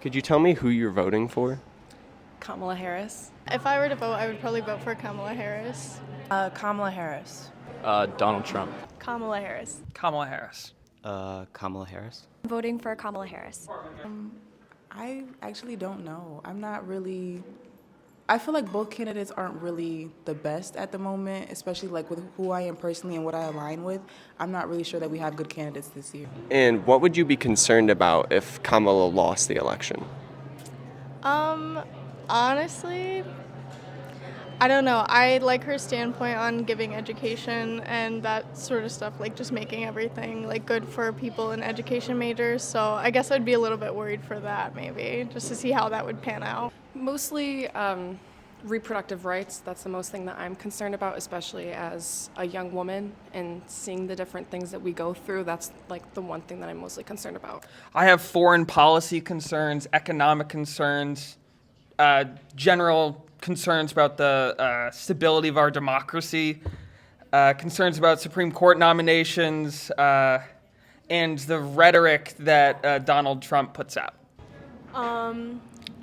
Could you tell me who you're voting for? Kamala Harris. If I were to vote, I would probably vote for Kamala Harris. Kamala Harris. Donald Trump. Kamala Harris. Kamala Harris. Kamala Harris. Voting for Kamala Harris. I actually don't know. I feel like both candidates aren't really the best at the moment, especially like with who I am personally and what I align with. I'm not really sure that we have good candidates this year. And what would you be concerned about if Kamala lost the election? Honestly, I don't know. I like her standpoint on giving education and that sort of stuff, like just making everything like good for people in education majors. So I guess I'd be a little bit worried for that maybe, just to see how that would pan out. Mostly reproductive rights. That's the most thing that I'm concerned about, especially as a young woman and seeing the different things that we go through. That's like the one thing that I'm mostly concerned about. I have foreign policy concerns, economic concerns, general concerns about the stability of our democracy, concerns about Supreme Court nominations, and the rhetoric that Donald Trump puts out.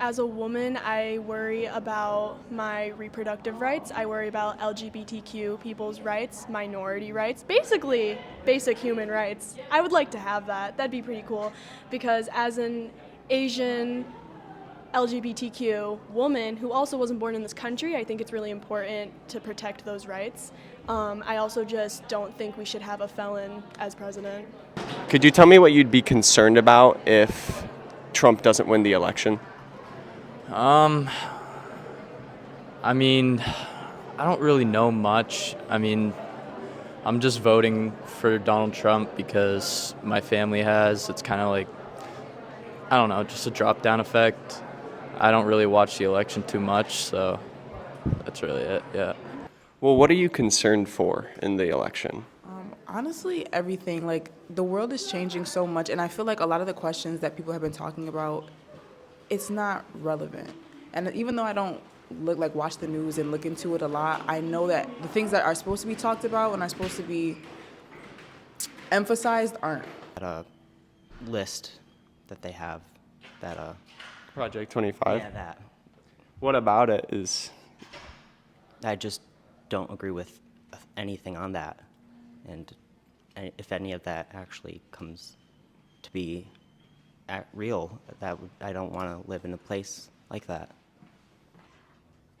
As a woman, I worry about my reproductive rights. I worry about LGBTQ people's rights, minority rights, basically basic human rights. I would like to have that. That'd be pretty cool because as an Asian LGBTQ woman who also wasn't born in this country, I think it's really important to protect those rights. I also just don't think we should have a felon as president. Could you tell me what you'd be concerned about if Trump doesn't win the election? I mean, I don't really know much. I mean, I'm just voting for Donald Trump because my family has. It's kind of like, I don't know, just a drop-down effect. I don't really watch the election too much, so that's really it, yeah. Well, what are you concerned for in the election? Honestly, everything. Like, the world is changing so much, and I feel like a lot of the questions that people have been talking about, it's not relevant. And even though I don't watch the news and look into it a lot, I know that the things that are supposed to be talked about and are supposed to be emphasized aren't. That list that they have, that Project 25? yeah, that. What about it is... I just don't agree with anything on that. And if any of that actually comes to be real, I don't want to live in a place like that.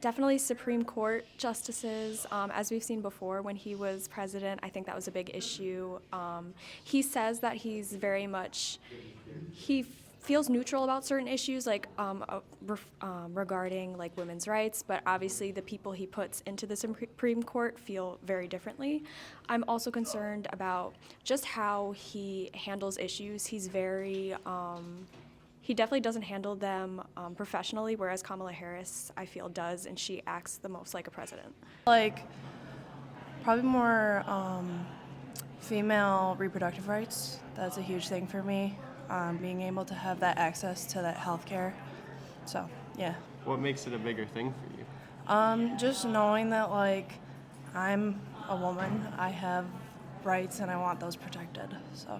Definitely Supreme Court justices. As we've seen before, when he was president, I think that was a big issue. He says that he feels neutral about certain issues, like regarding like women's rights, but obviously the people he puts into the Supreme Court feel very differently. I'm also concerned about just how he handles issues. He's very, he definitely doesn't handle them professionally, whereas Kamala Harris, I feel, does, and she acts the most like a president. Like, probably more female reproductive rights. That's a huge thing for me. Being able to have that access to that health care. So, yeah. What makes it a bigger thing for you? Just knowing that, like, I'm a woman, I have rights and I want those protected, so.